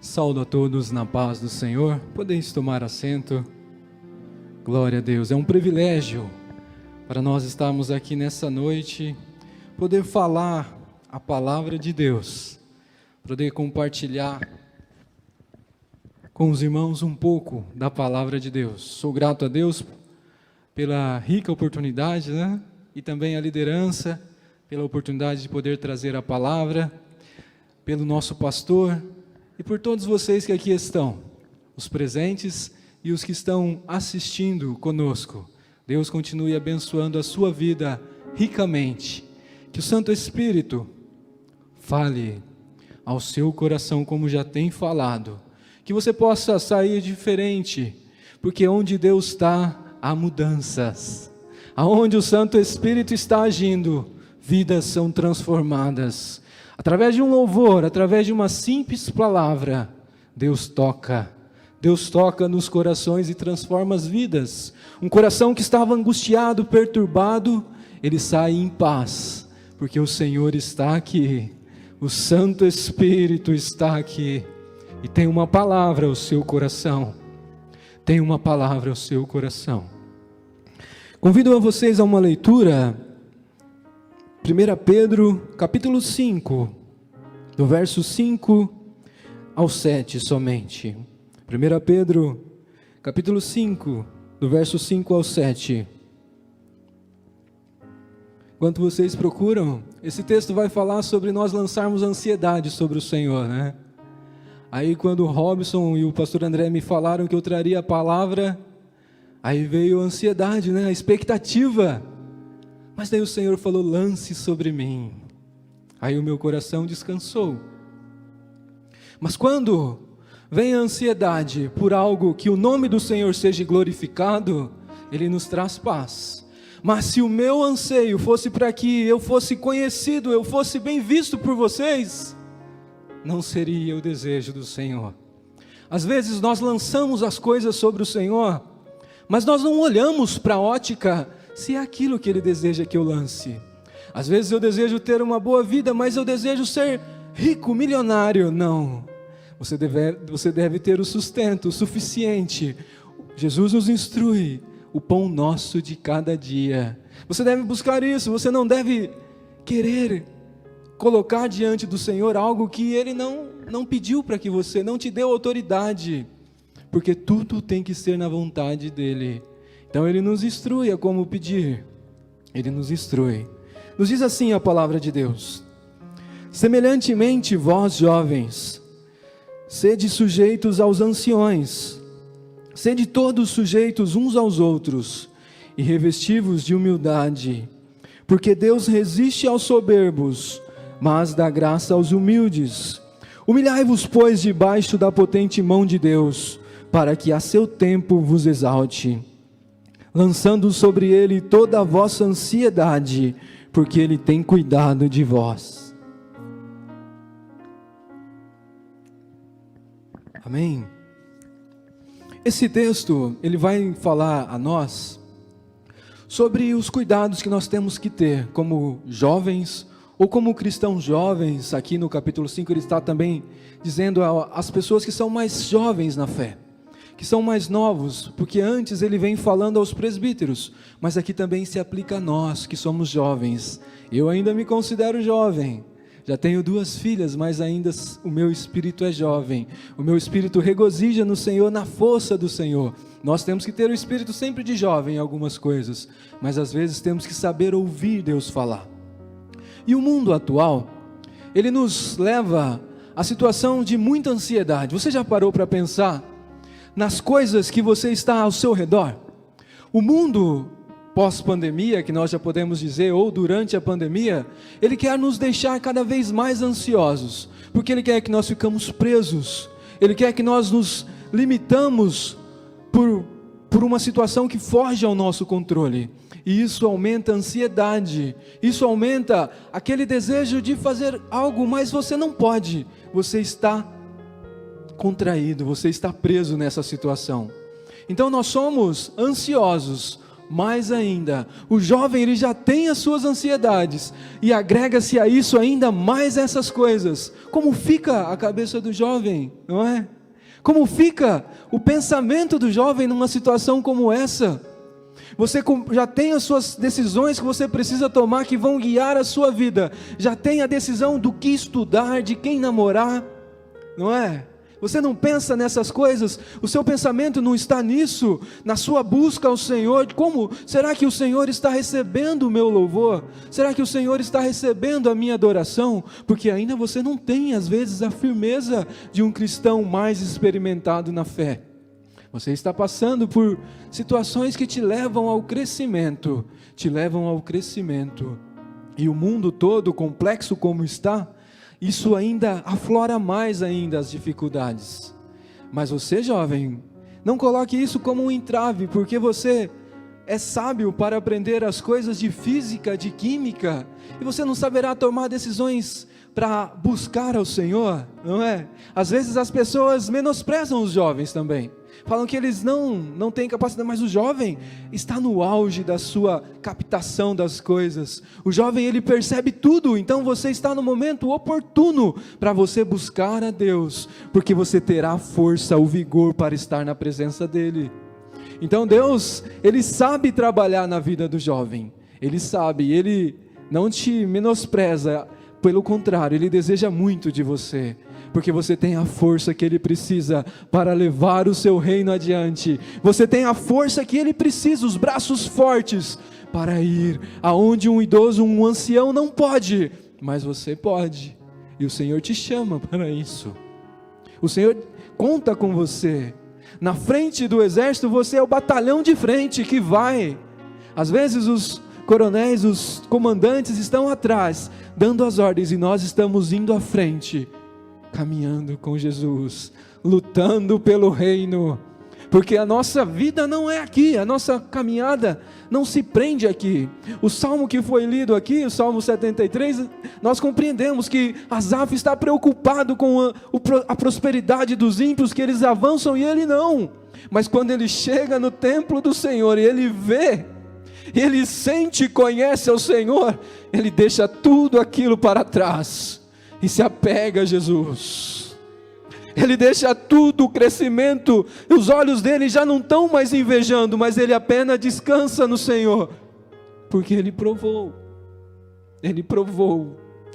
Saúdo a todos na paz do Senhor. Podeis tomar assento. Glória a Deus. É um privilégio para nós estarmos aqui nessa noite, poder falar a palavra de Deus, poder compartilhar com os irmãos um pouco da palavra de Deus. Sou grato a Deus pela rica oportunidade, E também a liderança, pela oportunidade de poder trazer a palavra, pelo nosso pastor e por todos vocês que aqui estão, os presentes e os que estão assistindo conosco. Deus continue abençoando a sua vida ricamente. Que o Santo Espírito fale ao seu coração como já tem falado. Que você possa sair diferente, porque onde Deus está, há mudanças. Aonde o Santo Espírito está agindo, vidas são transformadas. Através de um louvor, através de uma simples palavra, Deus toca nos corações e transforma as vidas. Um coração que estava angustiado, perturbado, ele sai em paz, porque o Senhor está aqui, o Santo Espírito está aqui, e tem uma palavra ao seu coração, tem uma palavra ao seu coração. Convido a vocês a uma leitura, 1 Pedro, capítulo 5, do verso 5 ao 7 somente. 1 Pedro, capítulo 5, do verso 5 ao 7. Enquanto vocês procuram, esse texto vai falar sobre nós lançarmos ansiedade sobre o Senhor, Aí quando o Robson e o pastor André me falaram que eu traria a palavra, aí veio a ansiedade, a expectativa. Mas daí o Senhor falou, lance sobre mim. Aí o meu coração descansou. Mas quando vem a ansiedade por algo que o nome do Senhor seja glorificado, Ele nos traz paz. Mas se o meu anseio fosse para que eu fosse conhecido, eu fosse bem visto por vocês, não seria o desejo do Senhor. Às vezes nós lançamos as coisas sobre o Senhor, mas nós não olhamos para a ótica se é aquilo que Ele deseja que eu lance. Às vezes eu desejo ter uma boa vida, mas eu desejo ser rico, milionário. Não, você deve ter o sustento, o suficiente. Jesus nos instrui, o pão nosso de cada dia. Você deve buscar isso, você não deve querer colocar diante do Senhor algo que Ele não pediu para que você, não te deu autoridade, porque tudo tem que ser na vontade dEle. Então Ele nos instrui a como pedir, Ele nos instrui. Nos diz assim a palavra de Deus: semelhantemente vós jovens, sede sujeitos aos anciões, sede todos sujeitos uns aos outros, e revesti-vos de humildade, porque Deus resiste aos soberbos, mas dá graça aos humildes. Humilhai-vos, pois, debaixo da potente mão de Deus, para que a seu tempo vos exalte, lançando sobre Ele toda a vossa ansiedade, porque Ele tem cuidado de vós. Amém? Esse texto, ele vai falar a nós sobre os cuidados que nós temos que ter como jovens, ou como cristãos jovens. Aqui no capítulo 5 ele está também dizendo às pessoas que são mais jovens na fé, que são mais novos, porque antes ele vem falando aos presbíteros, mas aqui também se aplica a nós que somos jovens. Eu ainda me considero jovem, já tenho 2 filhas, mas ainda o meu espírito é jovem, o meu espírito regozija no Senhor, na força do Senhor. Nós temos que ter o espírito sempre de jovem em algumas coisas, mas às vezes temos que saber ouvir Deus falar. E o mundo atual, ele nos leva à situação de muita ansiedade. Você já parou para pensar nas coisas que você está ao seu redor? O mundo pós-pandemia, que nós já podemos dizer, ou durante a pandemia, ele quer nos deixar cada vez mais ansiosos, porque ele quer que nós ficamos presos, ele quer que nós nos limitamos por uma situação que foge ao nosso controle, e isso aumenta a ansiedade, isso aumenta aquele desejo de fazer algo, mas você não pode, você está contraído, você está preso nessa situação. Então nós somos ansiosos mais ainda, o jovem ele já tem as suas ansiedades, e agrega-se a isso ainda mais essas coisas. Como fica a cabeça do jovem, não é? Como fica o pensamento do jovem numa situação como essa? Você já tem as suas decisões que você precisa tomar, que vão guiar a sua vida. Já tem a decisão do que estudar, de quem namorar, não é? Você não pensa nessas coisas, o seu pensamento não está nisso, na sua busca ao Senhor. Como será que o Senhor está recebendo o meu louvor? Será que o Senhor está recebendo a minha adoração? Porque ainda você não tem às vezes a firmeza de um cristão mais experimentado na fé. Você está passando por situações que te levam ao crescimento, e o mundo todo, complexo como está, isso ainda aflora mais ainda as dificuldades. Mas você, jovem, não coloque isso como um entrave, porque você é sábio para aprender as coisas de física, de química, e você não saberá tomar decisões para buscar ao Senhor, não é? Às vezes as pessoas menosprezam os jovens também, falam que eles não têm capacidade, mas o jovem está no auge da sua captação das coisas. O jovem ele percebe tudo, então você está no momento oportuno para você buscar a Deus, porque você terá força, o vigor para estar na presença dEle. Então Deus, Ele sabe trabalhar na vida do jovem, Ele sabe, Ele não te menospreza, pelo contrário, Ele deseja muito de você, porque você tem a força que Ele precisa para levar o seu reino adiante. Você tem a força que Ele precisa, os braços fortes, para ir aonde um idoso, um ancião não pode, mas você pode, e o Senhor te chama para isso. O Senhor conta com você. Na frente do exército, você é o batalhão de frente que vai. Às vezes os coronéis, os comandantes estão atrás, dando as ordens, e nós estamos indo à frente, caminhando com Jesus, lutando pelo reino, porque a nossa vida não é aqui, a nossa caminhada não se prende aqui. O salmo que foi lido aqui, o Salmo 73, nós compreendemos que Asaf está preocupado com a prosperidade dos ímpios, que eles avançam e ele não. Mas quando ele chega no templo do Senhor e ele vê, ele sente e conhece ao Senhor, ele deixa tudo aquilo para trás e se apega a Jesus. Ele deixa tudo, o crescimento, os olhos dele já não estão mais invejando, mas ele apenas descansa no Senhor, porque ele provou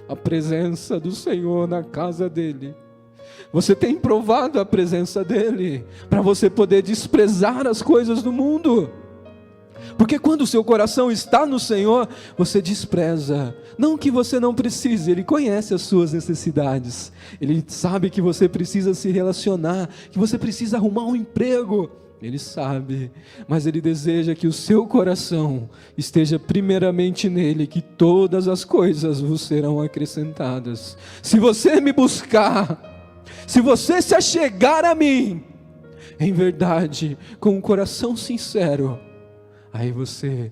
a presença do Senhor na casa dele. Você tem provado a presença dele, para você poder desprezar as coisas do mundo. Porque quando o seu coração está no Senhor, você despreza. Não que você não precise, Ele conhece as suas necessidades. Ele sabe que você precisa se relacionar, que você precisa arrumar um emprego. Ele sabe, mas Ele deseja que o seu coração esteja primeiramente nele, que todas as coisas vos serão acrescentadas. Se você me buscar, se você se achegar a mim, em verdade, com um coração sincero, aí você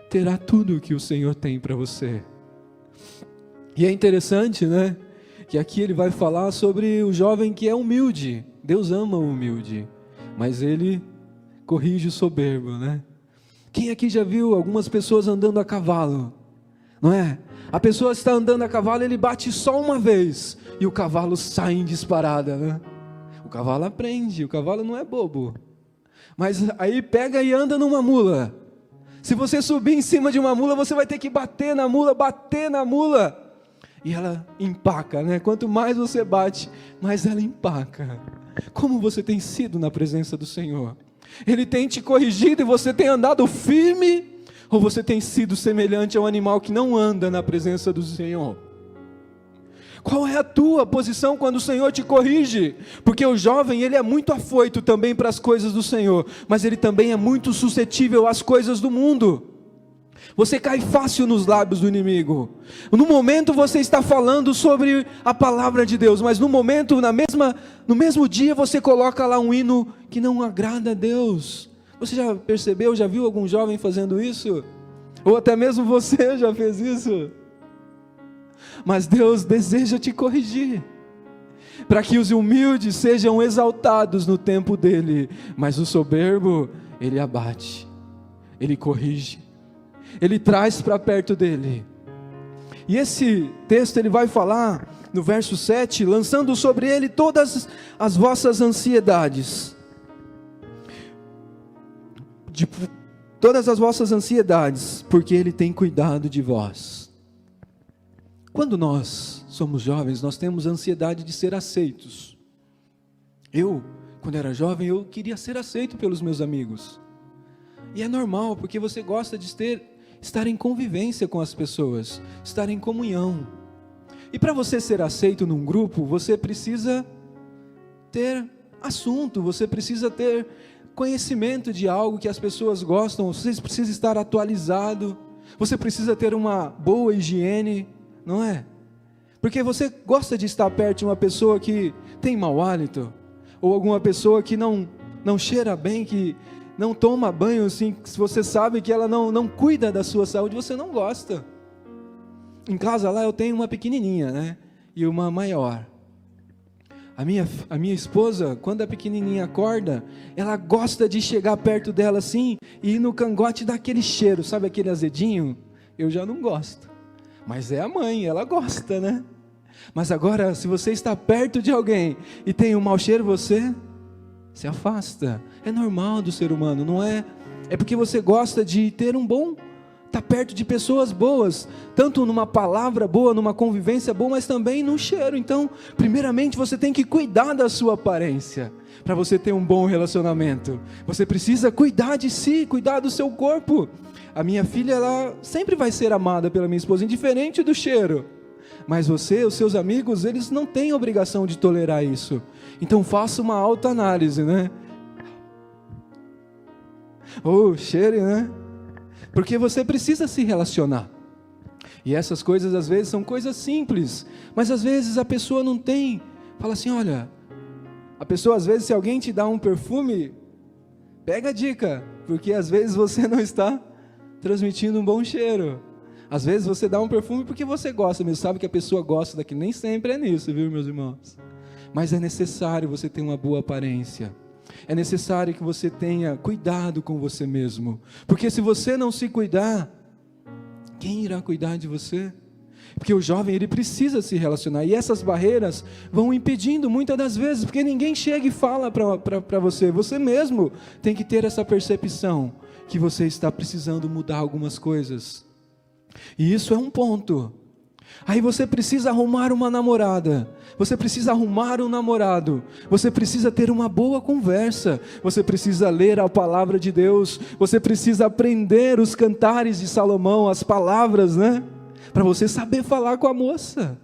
terá tudo o que o Senhor tem para você. E é interessante, né? Que aqui ele vai falar sobre o jovem que é humilde. Deus ama o humilde, mas Ele corrige o soberbo, né? Quem aqui já viu algumas pessoas andando a cavalo? Não é? A pessoa está andando a cavalo, ele bate só uma vez e o cavalo sai em disparada, né? O cavalo aprende, o cavalo não é bobo. Mas aí pega e anda numa mula. Se você subir em cima de uma mula, você vai ter que bater na mula, e ela empaca, né? Quanto mais você bate, mais ela empaca. Como você tem sido na presença do Senhor? Ele tem te corrigido e você tem andado firme? Ou você tem sido semelhante ao animal que não anda na presença do Senhor? Qual é a tua posição quando o Senhor te corrige? Porque o jovem, ele é muito afoito também para as coisas do Senhor, mas ele também é muito suscetível às coisas do mundo. Você cai fácil nos lábios do inimigo. No momento você está falando sobre a palavra de Deus, mas no momento, no mesmo dia você coloca lá um hino que não agrada a Deus. Você já percebeu, já viu algum jovem fazendo isso? Ou até mesmo você já fez isso? Mas Deus deseja te corrigir, para que os humildes sejam exaltados no tempo dele, mas o soberbo, ele abate, Ele corrige, Ele traz para perto dele. E esse texto ele vai falar no verso 7, lançando sobre ele todas as vossas ansiedades, todas as vossas ansiedades, porque Ele tem cuidado de vós. Quando nós somos jovens, nós temos ansiedade de ser aceitos. Quando era jovem, eu queria ser aceito pelos meus amigos. E é normal, porque você gosta de estar em convivência com as pessoas, estar em comunhão. E para você ser aceito num grupo, você precisa ter assunto, você precisa ter conhecimento de algo que as pessoas gostam, você precisa estar atualizado, você precisa ter uma boa higiene, não é? Porque você gosta de estar perto de uma pessoa que tem mau hálito, ou alguma pessoa que não cheira bem, que não toma banho, assim, se você sabe que ela não cuida da sua saúde, você não gosta. Em casa lá eu tenho uma pequenininha, né? E uma maior. A minha esposa, quando a pequenininha acorda, ela gosta de chegar perto dela assim, e ir no cangote dar aquele cheiro, sabe aquele azedinho? Eu já não gosto. Mas é a mãe, ela gosta, né? Mas agora, se você está perto de alguém e tem um mau cheiro, você se afasta. É normal do ser humano, não é? É porque você gosta de ter estar perto de pessoas boas, tanto numa palavra boa, numa convivência boa, mas também num cheiro. Então, primeiramente você tem que cuidar da sua aparência, para você ter um bom relacionamento. Você precisa cuidar de si, cuidar do seu corpo. A minha filha, ela sempre vai ser amada pela minha esposa, indiferente do cheiro. Mas você, os seus amigos, eles não têm obrigação de tolerar isso. Então faça uma autoanálise, né? Cheire, né? Porque você precisa se relacionar. E essas coisas às vezes são coisas simples, mas às vezes a pessoa não tem. Fala assim, olha, a pessoa às vezes, se alguém te dá um perfume, pega a dica, porque às vezes você não está transmitindo um bom cheiro. Às vezes você dá um perfume porque você gosta, mesmo sabe que a pessoa gosta daquilo, nem sempre é nisso, viu, meus irmãos? Mas é necessário você ter uma boa aparência. É necessário que você tenha cuidado com você mesmo, porque se você não se cuidar, quem irá cuidar de você? Porque o jovem, ele precisa se relacionar, e essas barreiras vão impedindo muitas das vezes, porque ninguém chega e fala para você, você mesmo tem que ter essa percepção, que você está precisando mudar algumas coisas, e isso é um ponto. Aí você precisa arrumar uma namorada, você precisa arrumar um namorado, você precisa ter uma boa conversa, você precisa ler a palavra de Deus, você precisa aprender os cantares de Salomão, as palavras, né? Para você saber falar com a moça.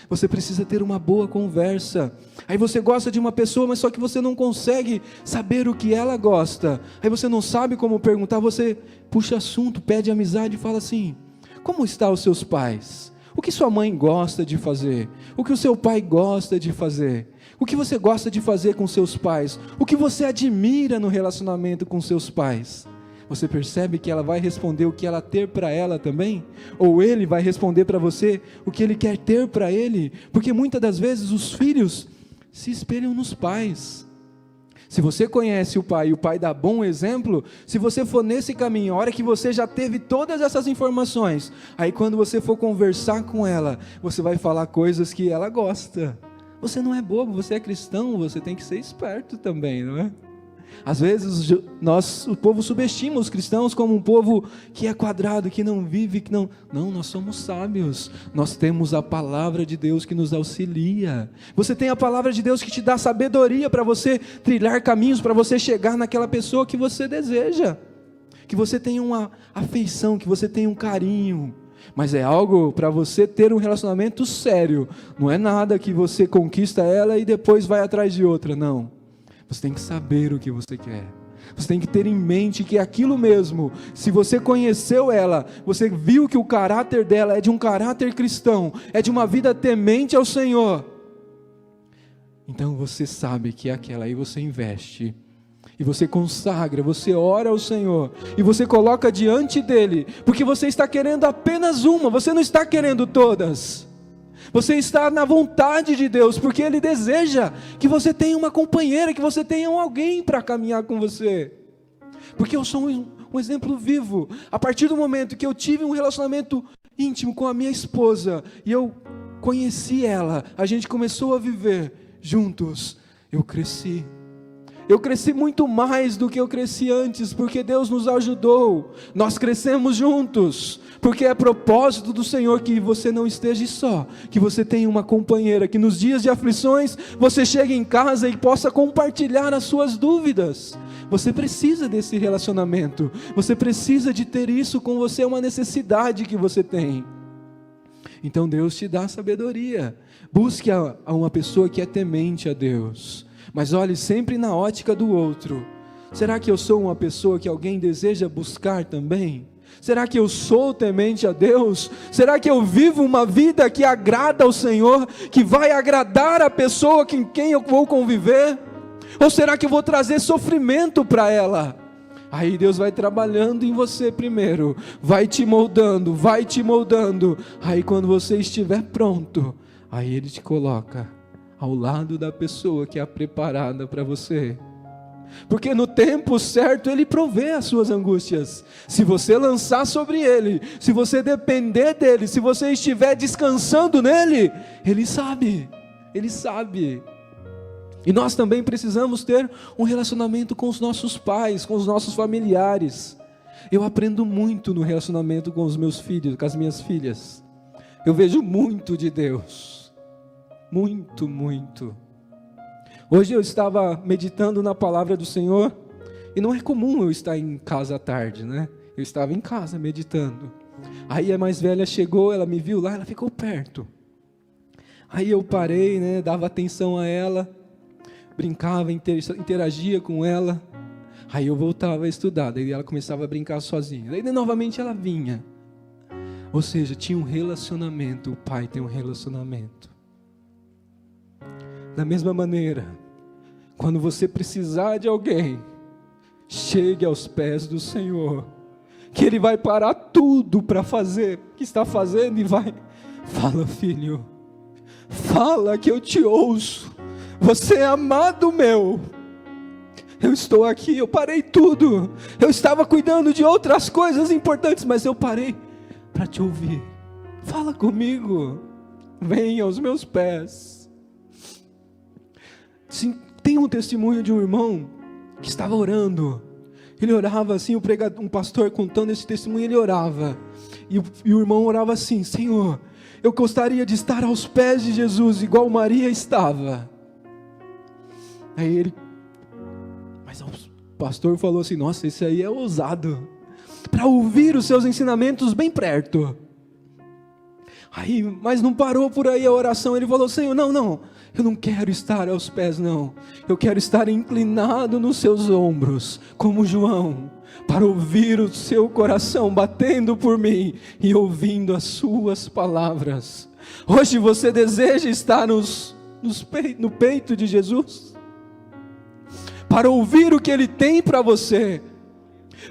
Você precisa ter uma boa conversa. Aí você gosta de uma pessoa, mas só que você não consegue saber o que ela gosta. Aí você não sabe como perguntar, você puxa assunto, pede amizade e fala assim: como estão os seus pais? O que sua mãe gosta de fazer? O que o seu pai gosta de fazer? O que você gosta de fazer com seus pais? O que você admira no relacionamento com seus pais? Você percebe que ela vai responder o que ela ter para ela também? Ou ele vai responder para você o que ele quer ter para ele? Porque muitas das vezes os filhos se espelham nos pais. Se você conhece o pai e o pai dá bom exemplo, se você for nesse caminho, a hora que você já teve todas essas informações, aí quando você for conversar com ela, você vai falar coisas que ela gosta. Você não é bobo, você é cristão, você tem que ser esperto também, não é? Às vezes o povo subestima os cristãos como um povo que é quadrado, que não vive, que não, nós somos sábios, nós temos a palavra de Deus que nos auxilia, você tem a palavra de Deus que te dá sabedoria para você trilhar caminhos, para você chegar naquela pessoa que você deseja, que você tenha uma afeição, que você tenha um carinho, mas é algo para você ter um relacionamento sério, não é nada que você conquista ela e depois vai atrás de outra, não. Você tem que saber o que você quer. Você tem que ter em mente que é aquilo mesmo. Se você conheceu ela, você viu que o caráter dela é de um caráter cristão, é de uma vida temente ao Senhor. Então você sabe que é aquela, aí você investe. E você consagra, você ora ao Senhor. E você coloca diante dEle. Porque você está querendo apenas uma, você não está querendo todas. Você está na vontade de Deus, porque Ele deseja que você tenha uma companheira, que você tenha alguém para caminhar com você. Porque eu sou um exemplo vivo. A partir do momento que eu tive um relacionamento íntimo com a minha esposa, e eu conheci ela, a gente começou a viver juntos, eu cresci. Eu cresci muito mais do que eu cresci antes, porque Deus nos ajudou. Nós crescemos juntos, porque é propósito do Senhor que você não esteja só, que você tenha uma companheira, que nos dias de aflições você chegue em casa e possa compartilhar as suas dúvidas. Você precisa desse relacionamento, você precisa de ter isso com você, é uma necessidade que você tem. Então Deus te dá sabedoria. Busque a uma pessoa que é temente a Deus. Mas olhe sempre na ótica do outro. Será que eu sou uma pessoa que alguém deseja buscar também? Será que eu sou temente a Deus? Será que eu vivo uma vida que agrada ao Senhor? Que vai agradar a pessoa com quem eu vou conviver? Ou será que eu vou trazer sofrimento para ela? Aí Deus vai trabalhando em você primeiro, vai te moldando. Aí quando você estiver pronto, aí Ele te coloca ao lado da pessoa que é preparada para você. Porque no tempo certo Ele provê as suas angústias. Se você lançar sobre Ele, se você depender dEle, se você estiver descansando nele, Ele sabe. E nós também precisamos ter um relacionamento com os nossos pais, com os nossos familiares. Eu aprendo muito no relacionamento com os meus filhos, com as minhas filhas. Eu vejo muito de Deus. Muito. Hoje eu estava meditando na palavra do Senhor, e não é comum eu estar em casa à tarde, né? Eu estava em casa meditando. Aí a mais velha chegou, ela me viu lá, ela ficou perto. Aí eu parei, né? Dava atenção a ela, brincava, interagia com ela. Aí eu voltava a estudar, daí ela começava a brincar sozinha. Daí novamente ela vinha. Ou seja, tinha um relacionamento, o pai tem um relacionamento. Da mesma maneira, quando você precisar de alguém, chegue aos pés do Senhor, que Ele vai parar tudo para fazer o que está fazendo e vai, fala filho, fala que eu te ouço, você é amado meu, eu estou aqui, eu parei tudo, eu estava cuidando de outras coisas importantes, mas eu parei para te ouvir, fala comigo, venha aos meus pés. Sim, tem um testemunho de um irmão que estava orando. Ele orava assim, um pastor contando esse testemunho, ele orava. E o irmão orava assim: Senhor, eu gostaria de estar aos pés de Jesus, igual Maria estava. Mas o pastor falou assim: nossa, esse aí é ousado, para ouvir os seus ensinamentos bem perto. Mas não parou por aí a oração, ele falou: Senhor, não, eu não quero estar aos pés não, eu quero estar inclinado nos seus ombros, como João, para ouvir o seu coração batendo por mim, e ouvindo as suas palavras. Hoje você deseja estar no peito de Jesus, para ouvir o que Ele tem para você,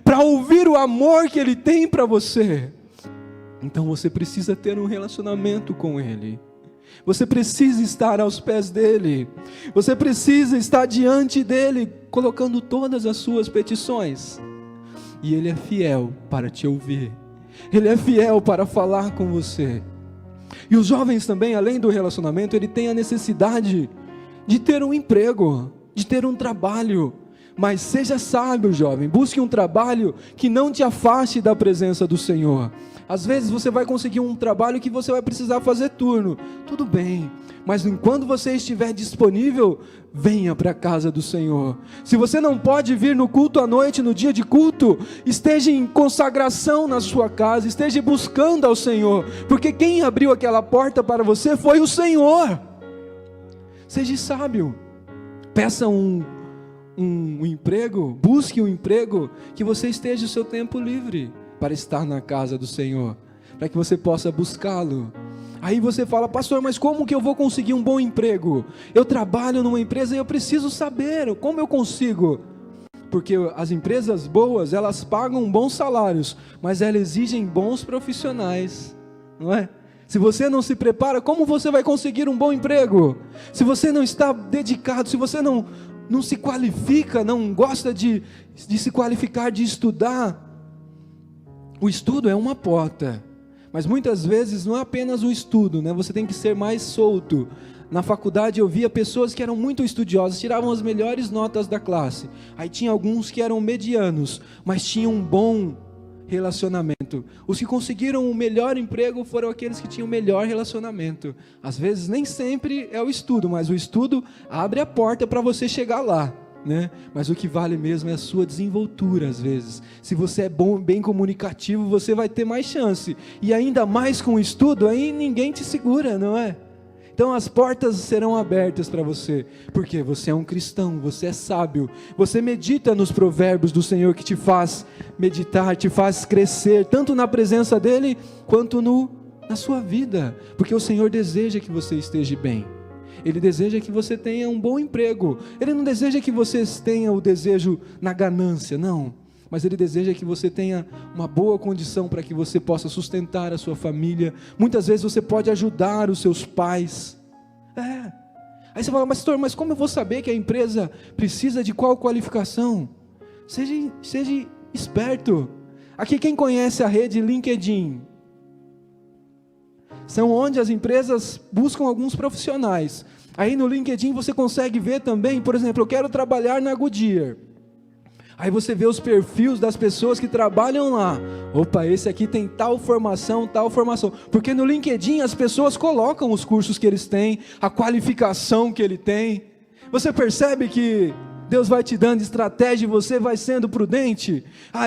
para ouvir o amor que Ele tem para você. Então você precisa ter um relacionamento com Ele. Você precisa estar aos pés dEle. Você precisa estar diante dEle, colocando todas as suas petições. E Ele é fiel para te ouvir. Ele é fiel para falar com você. E os jovens também, além do relacionamento, ele tem a necessidade de ter um emprego, de ter um trabalho. Mas seja sábio, jovem, busque um trabalho que não te afaste da presença do Senhor. Às vezes você vai conseguir um trabalho que você vai precisar fazer turno, tudo bem, mas enquanto você estiver disponível, venha para a casa do Senhor. Se você não pode vir no culto à noite, no dia de culto, esteja em consagração na sua casa, esteja buscando ao Senhor, porque quem abriu aquela porta para você foi o Senhor. Seja sábio, peça um emprego, busque um emprego, que você esteja o seu tempo livre para estar na casa do Senhor, para que você possa buscá-lo. Aí você fala: pastor, mas como que eu vou conseguir um bom emprego? Eu trabalho numa empresa e eu preciso saber como eu consigo. Porque as empresas boas, elas pagam bons salários, mas elas exigem bons profissionais, não é? Se você não se prepara, como você vai conseguir um bom emprego? Se você não está dedicado, se você não se qualifica, não gosta de se qualificar, de estudar, O estudo é uma porta, mas muitas vezes não é apenas o estudo, né? Você tem que ser mais solto. Na faculdade eu via pessoas que eram muito estudiosas, tiravam as melhores notas da classe. Aí tinha alguns que eram medianos, mas tinham um bom relacionamento. Os que conseguiram o melhor emprego foram aqueles que tinham o melhor relacionamento. Às vezes nem sempre é o estudo, mas o estudo abre a porta para você chegar lá, né? Mas o que vale mesmo é a sua desenvoltura. Às vezes, se você é bom, bem comunicativo, você vai ter mais chance, e ainda mais com o estudo, aí ninguém te segura, não é? Então as portas serão abertas para você, porque você é um cristão, você é sábio, você medita nos provérbios do Senhor, que te faz meditar, te faz crescer, tanto na presença dEle, quanto na sua vida, porque o Senhor deseja que você esteja bem. Ele deseja que você tenha um bom emprego. Ele não deseja que você tenha o desejo na ganância, não. Mas Ele deseja que você tenha uma boa condição para que você possa sustentar a sua família. Muitas vezes você pode ajudar os seus pais. Aí você fala, pastor, mas como eu vou saber que a empresa precisa de qual qualificação? Seja esperto. Aqui quem conhece a rede LinkedIn? São onde as empresas buscam alguns profissionais. Aí no LinkedIn você consegue ver também, por exemplo, eu quero trabalhar na Goodyear. Aí você vê os perfis das pessoas que trabalham lá. Opa, esse aqui tem tal formação. Porque no LinkedIn as pessoas colocam os cursos que eles têm, a qualificação que ele tem. Você percebe que Deus vai te dando estratégia e você vai sendo prudente.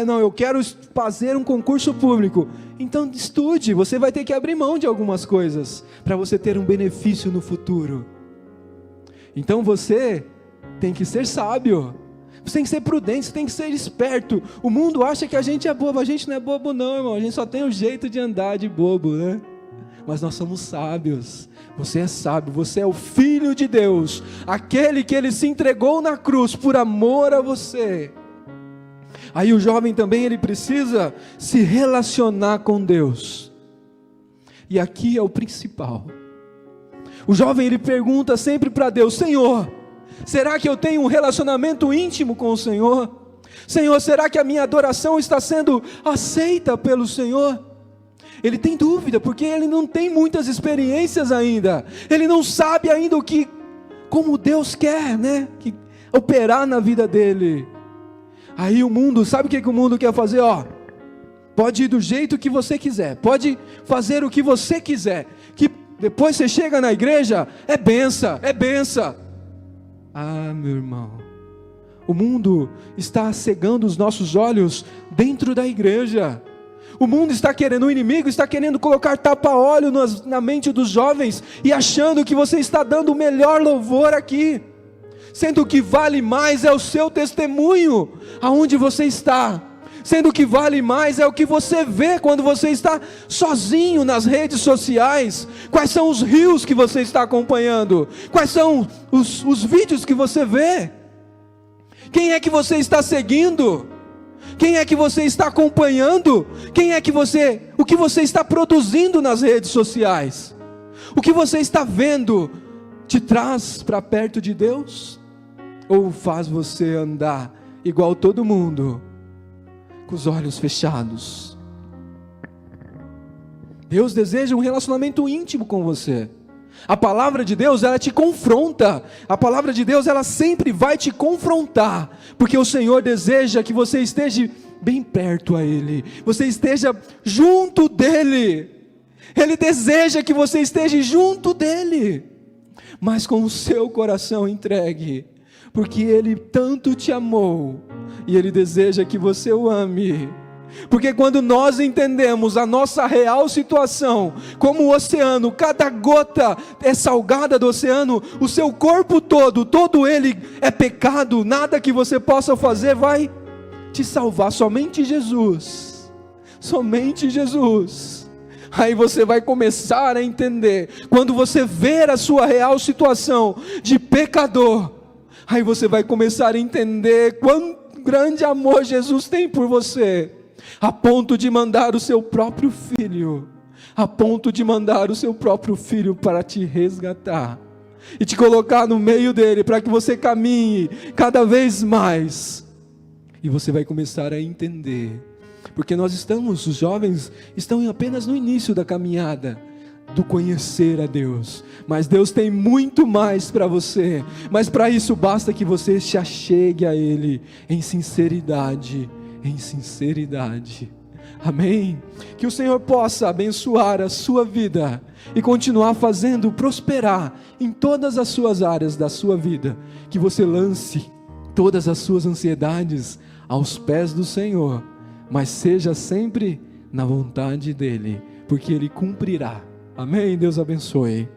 Não, eu quero fazer um concurso público. Então estude, você vai ter que abrir mão de algumas coisas para você ter um benefício no futuro. Então você tem que ser sábio, você tem que ser prudente, você tem que ser esperto. O mundo acha que a gente é bobo, a gente não é bobo não, irmão. A gente só tem um jeito de andar de bobo, né? Mas nós somos sábios. Você é sábio, você é o Filho de Deus, aquele que Ele se entregou na cruz por amor a você. Aí o jovem também, ele precisa se relacionar com Deus. E aqui é o principal. O jovem, ele pergunta sempre para Deus: Senhor, será que eu tenho um relacionamento íntimo com o Senhor? Senhor, será que a minha adoração está sendo aceita pelo Senhor? Ele tem dúvida, porque ele não tem muitas experiências ainda. Ele não sabe ainda como Deus quer, né? Operar na vida dele. Aí o mundo, sabe o que o mundo quer fazer? Pode ir do jeito que você quiser, pode fazer o que você quiser, que depois você chega na igreja, é benção. Meu irmão, o mundo está cegando os nossos olhos dentro da igreja. O mundo está querendo, o inimigo está querendo colocar tapa-olho na mente dos jovens e achando que você está dando o melhor louvor aqui, sendo que vale mais é o seu testemunho, aonde você está, sendo que vale mais é o que você vê quando você está sozinho nas redes sociais. Quais são os reels que você está acompanhando? Quais são os vídeos que você vê? Quem é que você está seguindo? Quem é que você está acompanhando? O que você está produzindo nas redes sociais? O que você está vendo te traz para perto de Deus? Ou faz você andar igual todo mundo, com os olhos fechados? Deus deseja um relacionamento íntimo com você. A palavra de Deus, ela te confronta. A palavra de Deus, ela sempre vai te confrontar, porque o Senhor deseja que você esteja bem perto a Ele, você esteja junto dEle. Ele deseja que você esteja junto dEle, mas com o seu coração entregue, porque Ele tanto te amou, e Ele deseja que você o ame. Porque quando nós entendemos a nossa real situação, como o oceano, cada gota é salgada do oceano, o seu corpo todo ele é pecado, nada que você possa fazer vai te salvar, somente Jesus. Aí você vai começar a entender, quando você ver a sua real situação de pecador, aí você vai começar a entender quão grande amor Jesus tem por você, a ponto de mandar o seu próprio filho, para te resgatar, e te colocar no meio dele, para que você caminhe cada vez mais, e você vai começar a entender Porque os jovens estão apenas no início da caminhada, do conhecer a Deus, mas Deus tem muito mais para você, mas para isso basta que você se achegue a Ele em sinceridade, amém? Que o Senhor possa abençoar a sua vida e continuar fazendo prosperar em todas as suas áreas da sua vida, que você lance todas as suas ansiedades aos pés do Senhor, mas seja sempre na vontade dEle, porque Ele cumprirá. Amém? Deus abençoe.